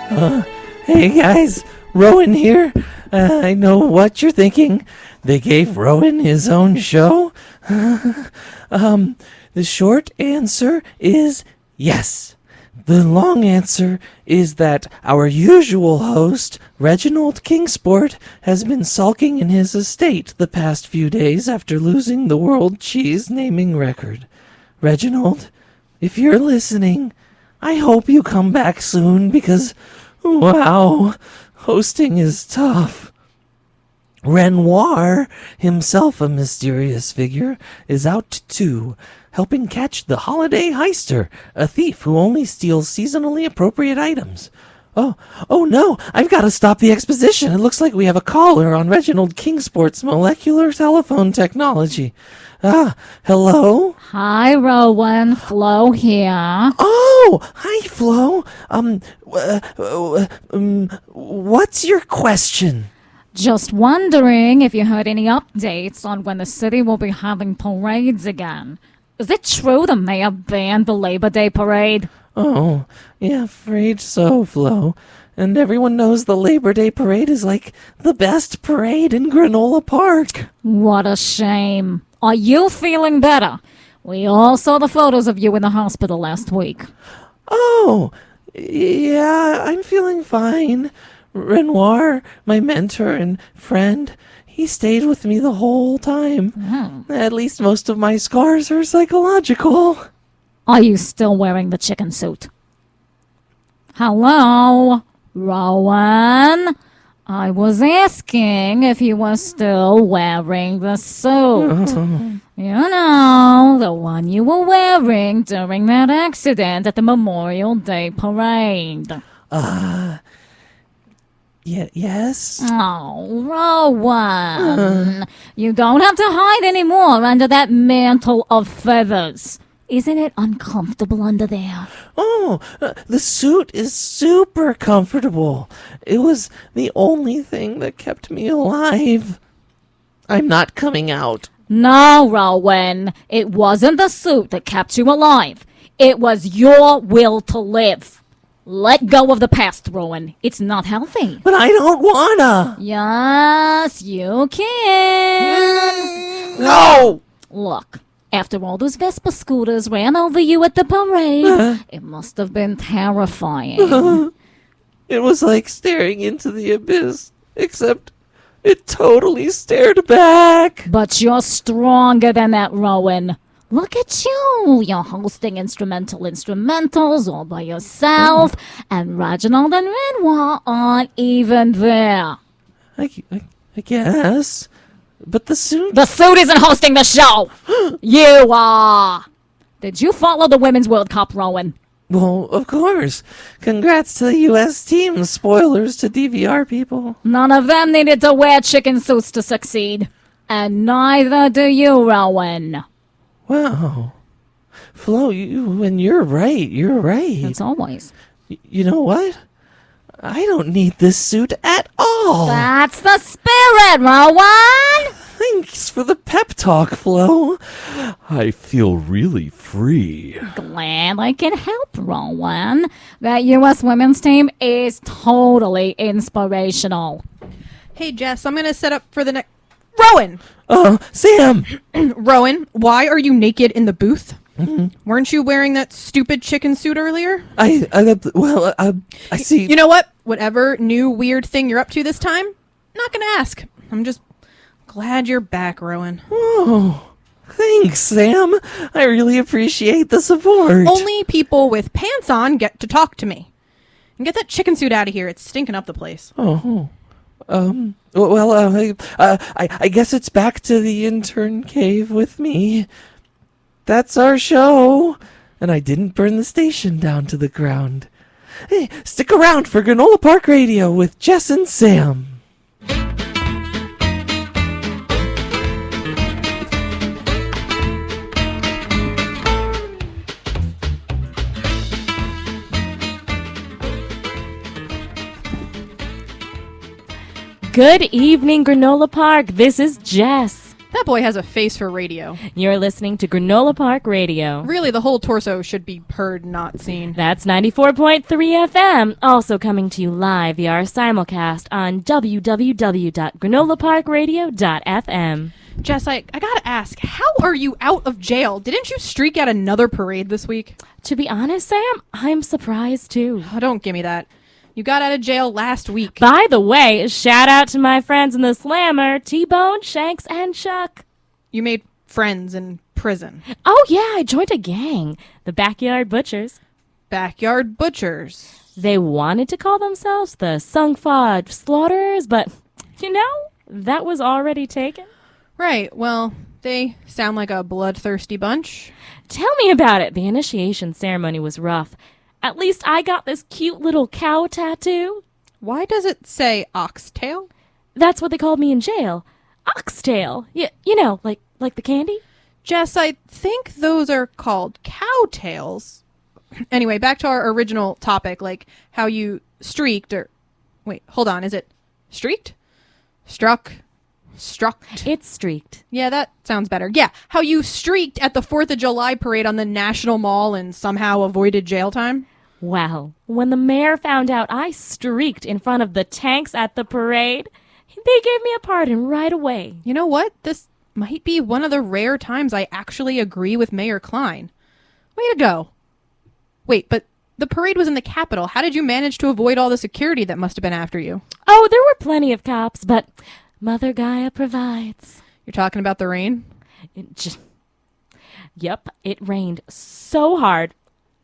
Hey guys, Rowan here. I know what you're thinking. They gave Rowan his own show? The short answer is yes. The long answer is that our usual host, Reginald Kingsport, has been sulking in his estate the past few days after losing the world cheese naming record. Reginald, if you're listening, I hope you come back soon because, wow, hosting is tough. Renoir, himself a mysterious figure, is out too, helping catch the holiday heister, a thief who only steals seasonally appropriate items. Oh no, I've got to stop the exposition. It looks like we have a caller on Reginald Kingsport's molecular telephone technology. Hello? Hi, Rowan. Flo here. Oh, hi, Flo. What's your question? Just wondering if you heard any updates on when the city will be having parades again. Is it true the mayor banned the Labor Day parade? Oh, yeah, afraid so, Flo. And everyone knows the Labor Day parade is like the best parade in Granola Park. What a shame. Are you feeling better? We all saw the photos of you in the hospital last week. Oh, yeah, I'm feeling fine. Renoir, my mentor and friend, he stayed with me the whole time. At least most of my scars are psychological. Are you still wearing the chicken suit? Hello, Rowan? I was asking if you were still wearing the suit. You know, the one you were wearing during that accident at the Memorial Day parade. Yes? Oh, Rowan. You don't have to hide anymore under that mantle of feathers. Isn't it uncomfortable under there? Oh, the suit is super comfortable. It was the only thing that kept me alive. I'm not coming out. No, Rowan. It wasn't the suit that kept you alive. It was your will to live. Let go of the past, Rowan. It's not healthy. But I don't wanna. Yes, you can. No! Look, after all those Vespa scooters ran over you at the parade, it must have been terrifying. It was like staring into the abyss, except it totally stared back. But you're stronger than that, Rowan. Look at you. You're hosting instrumentals all by yourself, and Reginald and Renoir aren't even there. I guess. But the suit... The suit isn't hosting the show. You are. Did you follow the Women's World Cup, Rowan? Well, of course. Congrats to the U.S. team. Spoilers to DVR people. None of them needed to wear chicken suits to succeed. And neither do you, Rowan. Wow. Flo, you're right. You're right. As always. You know what? I don't need this suit at all. That's the spirit, Rowan. Thanks for the pep talk, Flo. I feel really free. Glad I can help, Rowan. That U.S. women's team is totally inspirational. Hey, Jess, I'm going to set up for the next... Rowan! Sam! Rowan, why are you naked in the booth? Mm-hmm. Weren't you wearing that stupid chicken suit earlier? I see... You know what? Whatever new weird thing you're up to this time, not going to ask. I'm just glad you're back, Rowan. Oh, thanks, Sam. I really appreciate the support. Only people with pants on get to talk to me. And get that chicken suit out of here. It's stinking up the place. I guess it's back to the intern cave with me. That's our show. And I didn't burn the station down to the ground. Hey, stick around for Granola Park Radio with Jess and Sam. Good evening, Granola Park. This is Jess. That boy has a face for radio. You're listening to Granola Park Radio. Really, the whole torso should be heard, not seen. That's 94.3 FM, also coming to you live via our simulcast on www.granolaparkradio.fm. Jess, I gotta ask, how are you out of jail? Didn't you streak at another parade this week? To be honest, Sam, I'm surprised too. Oh, don't give me that. You got out of jail last week. By the way, shout out to my friends in the Slammer, T-Bone, Shanks, and Chuck. You made friends in prison. Oh yeah, I joined a gang, the Backyard Butchers. Backyard Butchers. They wanted to call themselves the Sung-Fa Slaughterers, but, you know, that was already taken. Right, well, they sound like a bloodthirsty bunch. Tell me about it. The initiation ceremony was rough. At least I got this cute little cow tattoo. Why does it say oxtail? That's what they called me in jail. Oxtail. You know, like the candy? Jess, I think those are called cowtails. Anyway, back to our original topic, like how you streaked or... Wait, hold on. Is it streaked? Struck? It's streaked. Yeah, that sounds better. Yeah, how you streaked at the 4th of July parade on the National Mall and somehow avoided jail time? Well, when the mayor found out I streaked in front of the tanks at the parade, they gave me a pardon right away. You know what? This might be one of the rare times I actually agree with Mayor Klein. Way to go. Wait, but the parade was in the Capitol. How did you manage to avoid all the security that must have been after you? Oh, there were plenty of cops, but Mother Gaia provides. You're talking about the rain? Yep, it rained so hard,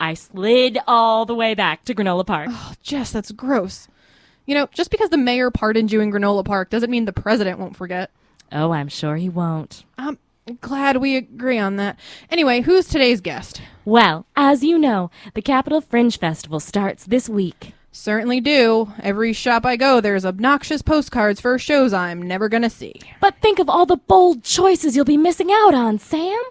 I slid all the way back to Granola Park. Oh, Jess, that's gross. You know, just because the mayor pardoned you in Granola Park doesn't mean the president won't forget. Oh, I'm sure he won't. I'm glad we agree on that. Anyway, who's today's guest? Well, as you know, the Capitol Fringe Festival starts this week. Certainly do. Every shop I go, there's obnoxious postcards for shows I'm never gonna see. But think of all the bold choices you'll be missing out on, Sam.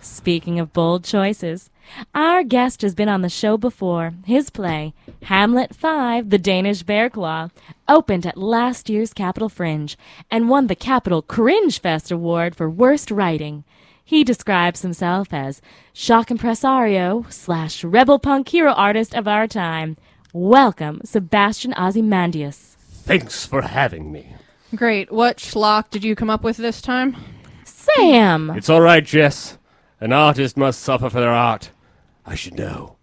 Speaking of bold choices, our guest has been on the show before. His play, Hamlet 5, The Danish Bear Claw, opened at last year's Capitol Fringe and won the Capitol Cringe Fest Award for Worst Writing. He describes himself as shock impresario / rebel punk hero artist of our time. Welcome, Sebastian Ozymandias. Thanks for having me. Great. What schlock did you come up with this time? Sam! It's all right, Jess. An artist must suffer for their art. I should know.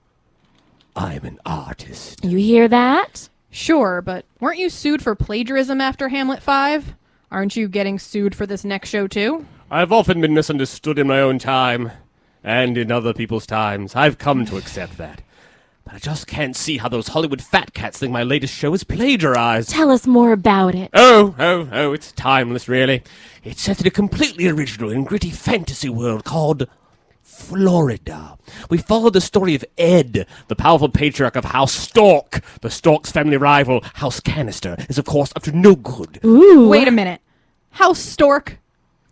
I'm an artist. You hear that? Sure, but weren't you sued for plagiarism after Hamlet 5? Aren't you getting sued for this next show, too? I've often been misunderstood in my own time, and in other people's times. I've come to accept that. But I just can't see how those Hollywood fat cats think my latest show is plagiarized. Tell us more about it. Oh, it's timeless, really. It's set in a completely original and gritty fantasy world called Florida. We follow the story of Ed, the powerful patriarch of House Stork. The Stork's family rival, House Canister, is of course up to no good. Ooh. Wait a minute. House Stork?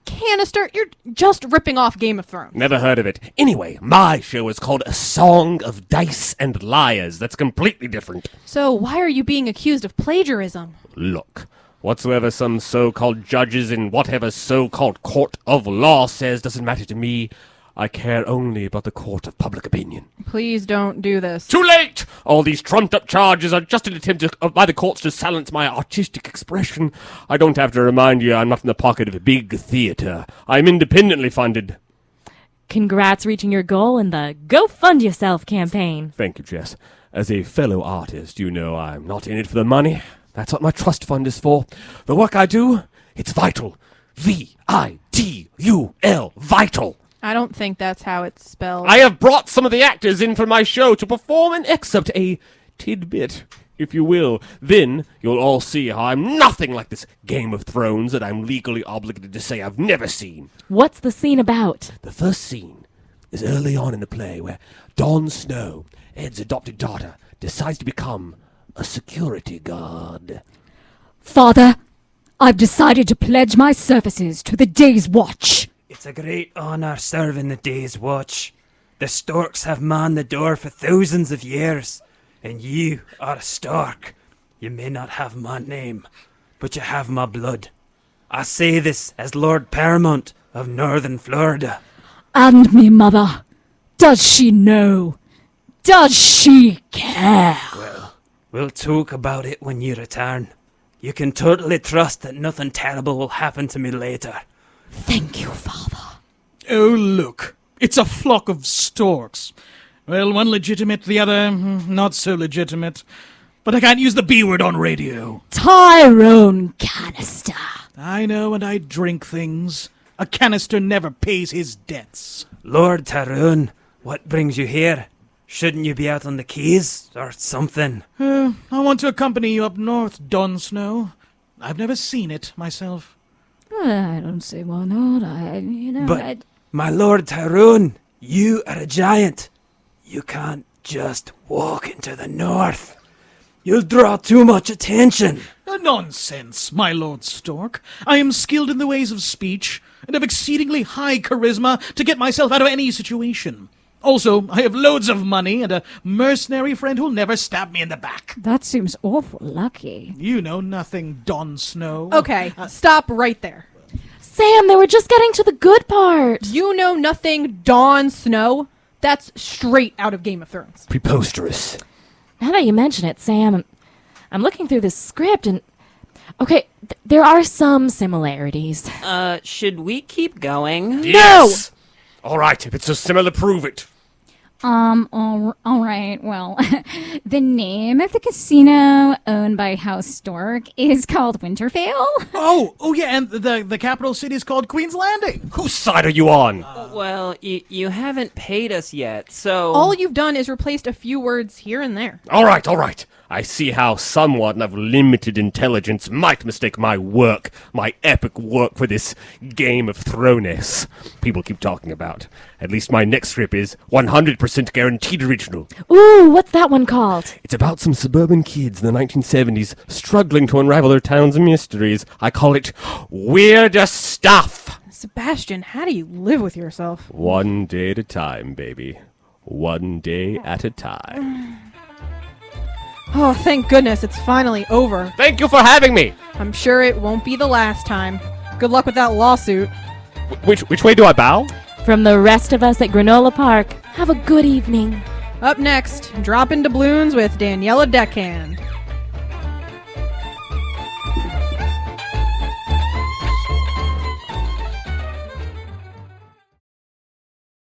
Canister? You're just ripping off Game of Thrones. Never heard of it. Anyway, my show is called A Song of Dice and Liars. That's completely different. So why are you being accused of plagiarism? Look, whatsoever some so-called judges in whatever so-called court of law says doesn't matter to me. I care only about the court of public opinion. Please don't do this. Too late! All these trumped-up charges are just an attempt by the courts to silence my artistic expression. I don't have to remind you I'm not in the pocket of a big theater. I'm independently funded. Congrats reaching your goal in the Go Fund Yourself campaign. Thank you, Jess. As a fellow artist, you know I'm not in it for the money. That's what my trust fund is for. The work I do, it's vital. V-I-T-U-L, vital. I don't think that's how it's spelled. I have brought some of the actors in for my show to perform an excerpt, a tidbit, if you will. Then you'll all see how I'm nothing like this Game of Thrones that I'm legally obligated to say I've never seen. What's the scene about? The first scene is early on in the play where Dawn Snow, Ed's adopted daughter, decides to become a security guard. Father, I've decided to pledge my services to the Day's Watch. It's a great honour serving the Day's Watch. The Storks have manned the door for thousands of years, and you are a Stork. You may not have my name, but you have my blood. I say this as Lord Paramount of Northern Florida. And me mother. Does she know? Does she care? We'll talk about it when you return. You can totally trust that nothing terrible will happen to me later. Thank you, father. Oh, look. It's a flock of storks. Well, one legitimate, the other not so legitimate. But I can't use the B word on radio. Tyrone canister. I know, and I drink things. A canister never pays his debts. Lord Tyrone, what brings you here? Shouldn't you be out on the quays or something? I want to accompany you up north, Don Snow. I've never seen it myself. I don't see why not. But, my Lord Tyrone, you are a giant. You can't just walk into the north. You'll draw too much attention. Nonsense, my Lord Stork. I am skilled in the ways of speech, and have exceedingly high charisma to get myself out of any situation. Also, I have loads of money and a mercenary friend who'll never stab me in the back. That seems awful lucky. You know nothing, Don Snow. Okay, stop right there. Sam, they were just getting to the good part. You know nothing, Dawn Snow? That's straight out of Game of Thrones. Preposterous. Now that you mention it, Sam, I'm looking through this script and... Okay, there are some similarities. Should we keep going? Yes! All right, if it's so similar, prove it. All right. Well, the name of the casino owned by House Stork is called Wintervale. Oh yeah, and the capital city is called Queen's Landing. Whose side are you on? Well, you haven't paid us yet, so... All you've done is replaced a few words here and there. All right. I see how someone of limited intelligence might mistake my work, my epic work, for this Game of Thrones people keep talking about. At least my next script is 100% guaranteed original. Ooh, what's that one called? It's about some suburban kids in the 1970s struggling to unravel their town's mysteries. I call it Weirder Stuff. Sebastian, how do you live with yourself? One day at a time, baby. One day at a time. Oh, thank goodness, it's finally over. Thank you for having me. I'm sure it won't be the last time. Good luck with that lawsuit. Which way do I bow? From the rest of us at Granola Park, have a good evening. Up next, drop into balloons with Daniela Deckhand.